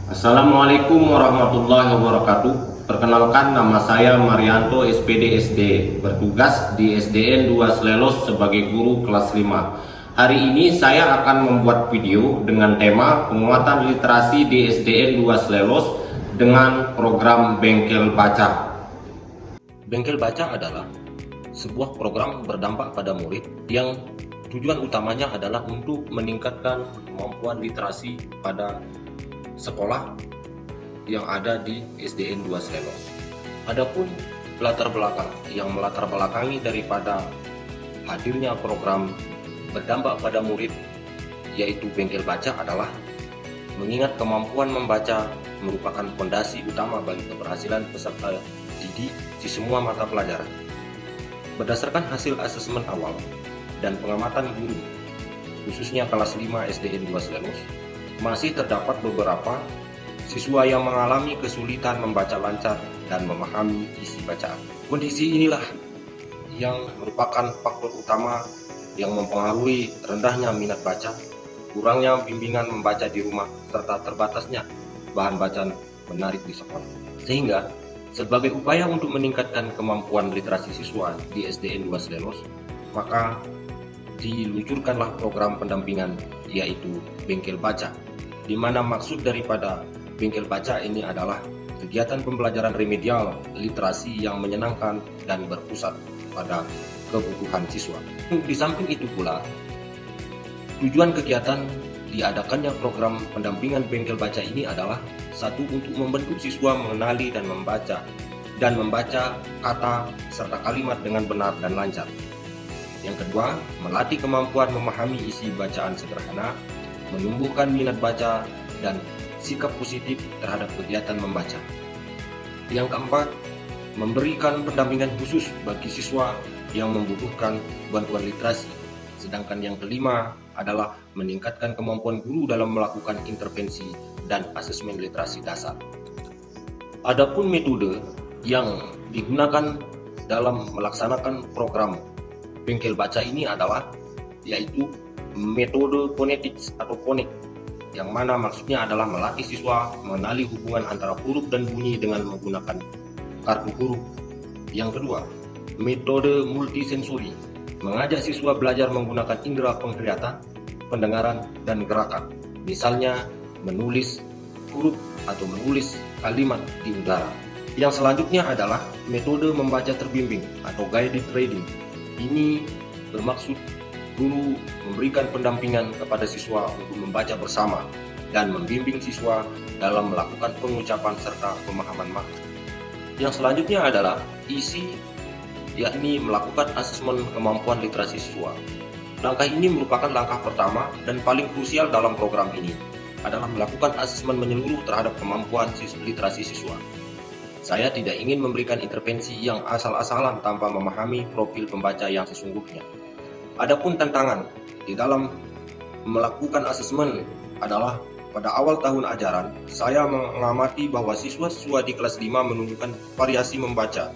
Assalamualaikum warahmatullahi wabarakatuh. Perkenalkan, nama saya Marianto SPD SD, bertugas di SDN 2 Slelos sebagai guru kelas 5. Hari ini saya akan membuat video dengan tema penguatan literasi di SDN 2 Slelos dengan program Bengkel Baca. Bengkel Baca adalah sebuah program berdampak pada murid yang tujuan utamanya adalah untuk meningkatkan kemampuan literasi pada sekolah yang ada di SDN 2 Slelos. Adapun latar belakang yang melatar belakangi daripada hadirnya program berdampak pada murid yaitu Bengkel Baca adalah mengingat kemampuan membaca merupakan fondasi utama bagi keberhasilan peserta didik di semua mata pelajaran. Berdasarkan hasil asesmen awal dan pengamatan guru, khususnya kelas 5 SDN 2 Slelos, masih terdapat beberapa siswa yang mengalami kesulitan membaca lancar dan memahami isi bacaan. Kondisi inilah yang merupakan faktor utama yang mempengaruhi rendahnya minat baca, kurangnya bimbingan membaca di rumah, serta terbatasnya bahan bacaan menarik di sekolah. Sehingga, sebagai upaya untuk meningkatkan kemampuan literasi siswa di SDN 2 Slelos, maka diluncurkanlah program pendampingan yaitu Bengkel Baca, di mana maksud daripada Bengkel Baca ini adalah kegiatan pembelajaran remedial literasi yang menyenangkan dan berpusat pada kebutuhan siswa. Di samping itu pula, tujuan kegiatan diadakannya program pendampingan Bengkel Baca ini adalah satu, untuk membentuk siswa mengenali dan membaca kata serta kalimat dengan benar dan lancar. Yang kedua, melatih kemampuan memahami isi bacaan sederhana, menumbuhkan minat baca dan sikap positif terhadap kegiatan membaca. Yang keempat, memberikan pendampingan khusus bagi siswa yang membutuhkan bantuan literasi. Sedangkan yang kelima adalah meningkatkan kemampuan guru dalam melakukan intervensi dan asesmen literasi dasar. Adapun metode yang digunakan dalam melaksanakan program Bengkel Baca ini adalah yaitu metode fonetik atau fonik, yang mana maksudnya adalah melatih siswa mengenali hubungan antara huruf dan bunyi dengan menggunakan kartu huruf. Yang kedua, metode multisensori, mengajak siswa belajar menggunakan indera penglihatan, pendengaran, dan gerakan, misalnya menulis huruf atau menulis kalimat di udara. Yang selanjutnya adalah metode membaca terbimbing atau guided reading. Ini bermaksud guru memberikan pendampingan kepada siswa untuk membaca bersama dan membimbing siswa dalam melakukan pengucapan serta pemahaman makna. Yang selanjutnya adalah isi, yakni melakukan asesmen kemampuan literasi siswa. Langkah ini merupakan langkah pertama dan paling krusial dalam program ini, adalah melakukan asesmen menyeluruh terhadap kemampuan literasi siswa. Saya tidak ingin memberikan intervensi yang asal-asalan tanpa memahami profil pembaca yang sesungguhnya. Adapun tantangan di dalam melakukan asesmen adalah pada awal tahun ajaran, saya mengamati bahwa siswa-siswa di kelas 5 menunjukkan variasi membaca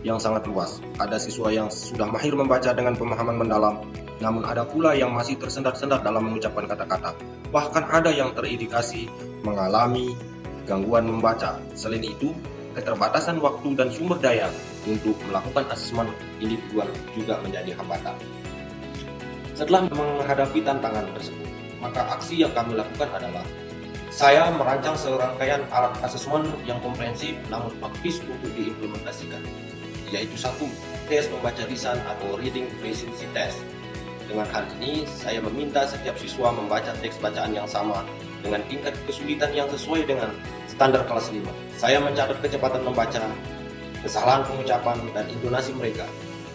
yang sangat luas. Ada siswa yang sudah mahir membaca dengan pemahaman mendalam, namun ada pula yang masih tersendat-sendat dalam mengucapkan kata-kata. Bahkan ada yang terindikasi mengalami gangguan membaca. Selain itu, keterbatasan waktu dan sumber daya untuk melakukan asesmen individual juga menjadi hambatan. Setelah menghadapi tantangan tersebut, maka aksi yang kami lakukan adalah saya merancang serangkaian alat asesmen yang komprehensif namun praktis untuk diimplementasikan, yaitu satu, tes membaca lisan atau reading proficiency test. Dengan hal ini, saya meminta setiap siswa membaca teks bacaan yang sama dengan tingkat kesulitan yang sesuai dengan standar kelas 5. Saya mencatat kecepatan membaca, kesalahan pengucapan, dan intonasi mereka.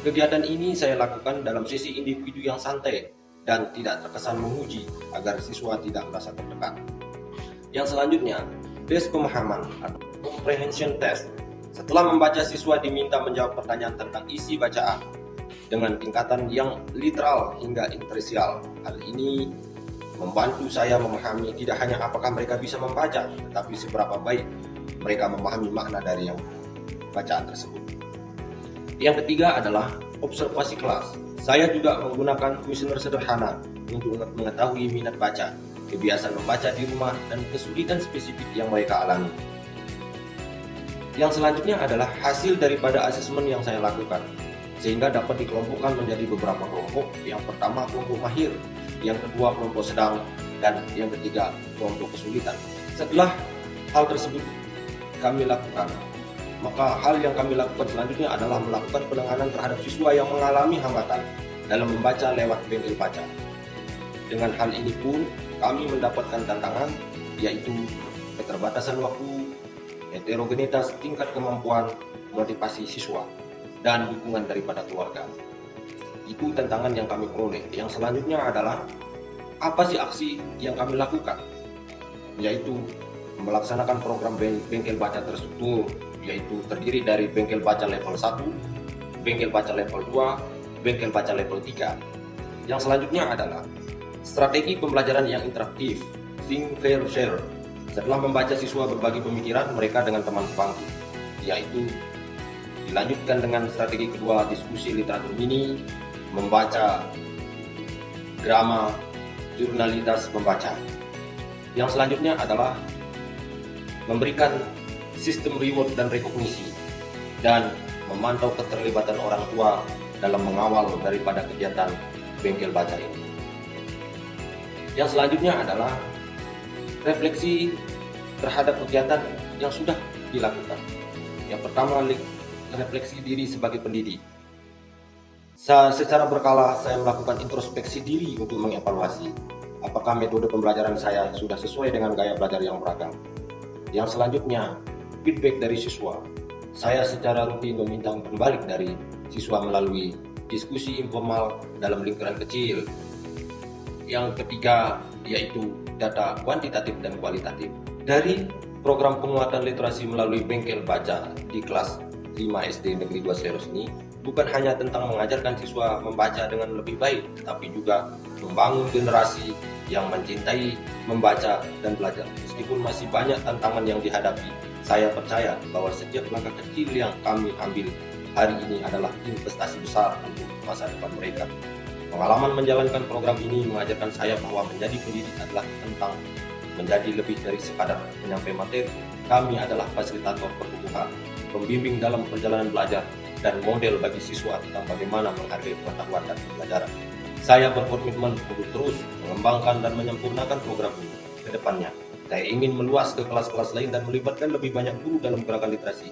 Kegiatan ini saya lakukan dalam sesi individu yang santai dan tidak terkesan menguji agar siswa tidak merasa tertekan. Yang selanjutnya, tes pemahaman atau comprehension test. Setelah membaca, siswa diminta menjawab pertanyaan tentang isi bacaan dengan tingkatan yang literal hingga interstisial. Hal ini membantu saya memahami tidak hanya apakah mereka bisa membaca, tetapi seberapa baik mereka memahami makna dari yang bacaan tersebut. Yang ketiga adalah observasi kelas. Saya juga menggunakan kuesioner sederhana untuk mengetahui minat baca. kebiasaan membaca di rumah, dan kesulitan spesifik yang mereka alami. Yang selanjutnya adalah hasil daripada asesmen yang saya lakukan, sehingga dapat dikelompokkan menjadi beberapa kelompok. Yang pertama kelompok mahir, yang kedua kelompok sedang, dan yang ketiga kelompok kesulitan. Setelah hal tersebut kami lakukan, maka hal yang kami lakukan selanjutnya adalah melakukan penanganan terhadap siswa yang mengalami hambatan dalam membaca lewat bengkel baca. Dengan hal ini pun kami mendapatkan tantangan, yaitu keterbatasan waktu, heterogenitas tingkat kemampuan, motivasi siswa, dan dukungan daripada keluarga. Itu tantangan yang kami peroleh. Yang selanjutnya adalah apa sih aksi yang kami lakukan, yaitu melaksanakan program bengkel baca terstruktur, yaitu terdiri dari bengkel baca level 1, bengkel baca level 2, bengkel baca level 3. Yang selanjutnya adalah strategi pembelajaran yang interaktif, think, fair, share. Setelah membaca, siswa berbagi pemikiran mereka dengan teman sebangku, yaitu dilanjutkan dengan strategi kedua, diskusi literatur mini, membaca drama, jurnalitas membaca. Yang selanjutnya adalah memberikan sistem reward dan rekognisi, dan memantau keterlibatan orang tua dalam mengawal daripada kegiatan bengkel baca ini. Yang selanjutnya adalah refleksi terhadap kegiatan yang sudah dilakukan. Yang pertama, refleksi diri sebagai pendidik. Secara berkala saya melakukan introspeksi diri untuk mengevaluasi apakah metode pembelajaran saya sudah sesuai dengan gaya belajar yang beragam. Yang selanjutnya, feedback dari siswa. Saya secara rutin meminta umpan balik dari siswa melalui diskusi informal dalam lingkaran kecil. Yang ketiga, yaitu data kuantitatif dan kualitatif. Dari program penguatan literasi melalui bengkel baca di kelas 5 SD Negeri 2 Seleros ini, bukan hanya tentang mengajarkan siswa membaca dengan lebih baik, tetapi juga membangun generasi yang mencintai membaca dan belajar. Meskipun masih banyak tantangan yang dihadapi, saya percaya bahwa setiap langkah kecil yang kami ambil hari ini adalah investasi besar untuk masa depan mereka. Pengalaman menjalankan program ini mengajarkan saya bahwa menjadi pendidik adalah tentang menjadi lebih dari sekadar menyampaikan materi. Kami adalah fasilitator pertumbuhan, pembimbing dalam perjalanan belajar, dan model bagi siswa tentang bagaimana menghargai pengetahuan dan pembelajaran. Saya berkomitmen untuk terus mengembangkan dan menyempurnakan program ini ke depannya. Saya ingin meluas ke kelas-kelas lain dan melibatkan lebih banyak guru dalam gerakan literasi.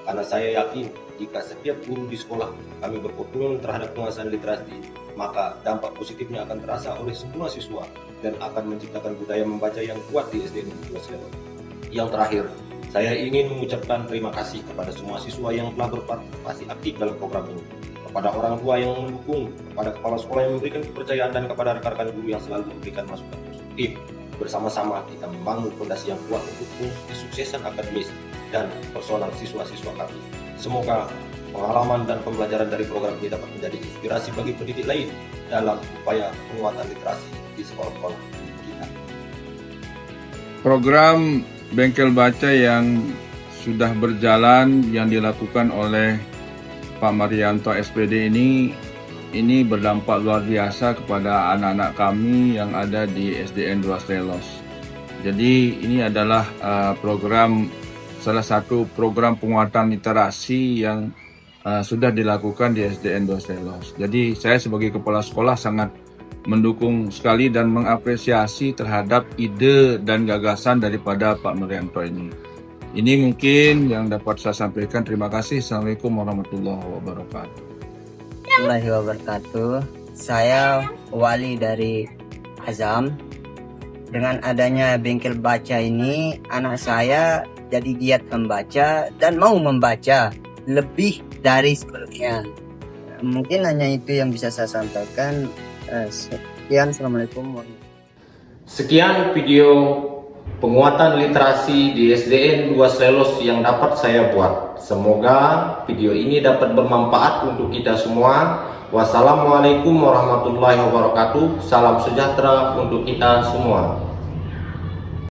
Karena saya yakin jika setiap guru di sekolah kami berkomitmen terhadap penguasaan literasi, maka dampak positifnya akan terasa oleh semua siswa dan akan menciptakan budaya membaca yang kuat di SD Negeri 2 Seleros. Yang terakhir, saya ingin mengucapkan terima kasih kepada semua siswa yang telah berpartisipasi aktif dalam program ini, kepada orang tua yang mendukung, kepada kepala sekolah yang memberikan kepercayaan, dan kepada rekan-rekan guru yang selalu memberikan masukan positif. Bersama-sama kita membangun fondasi yang kuat untuk kesuksesan akademis dan personal siswa-siswa kami. Semoga pengalaman dan pembelajaran dari program ini dapat menjadi inspirasi bagi pendidik lain dalam upaya penguatan literasi di sekolah-sekolah kita. Program bengkel baca yang sudah berjalan yang dilakukan oleh Pak Marianto SPD ini berdampak luar biasa kepada anak-anak kami yang ada di SDN 2 Seleros. Jadi ini adalah salah satu program penguatan literasi yang sudah dilakukan di SDN 2 Seleros. Jadi saya sebagai kepala sekolah sangat mendukung sekali dan mengapresiasi terhadap ide dan gagasan daripada Pak Marianto ini. Ini mungkin yang dapat saya sampaikan. Terima kasih. Assalamualaikum warahmatullahi wabarakatuh. Warahmatullahi wabarakatuh. Saya Wali dari Azam. Dengan adanya bengkel baca ini, anak saya jadi giat membaca dan mau membaca lebih dari sebelumnya. Mungkin hanya itu yang bisa saya sampaikan. Sekian, Assalamualaikum warahmatullahi wabarakatuh. Sekian video penguatan literasi di SDN 2 Seleros yang dapat saya buat. Semoga video ini dapat bermanfaat untuk kita semua. Wassalamualaikum warahmatullahi wabarakatuh. Salam sejahtera untuk kita semua.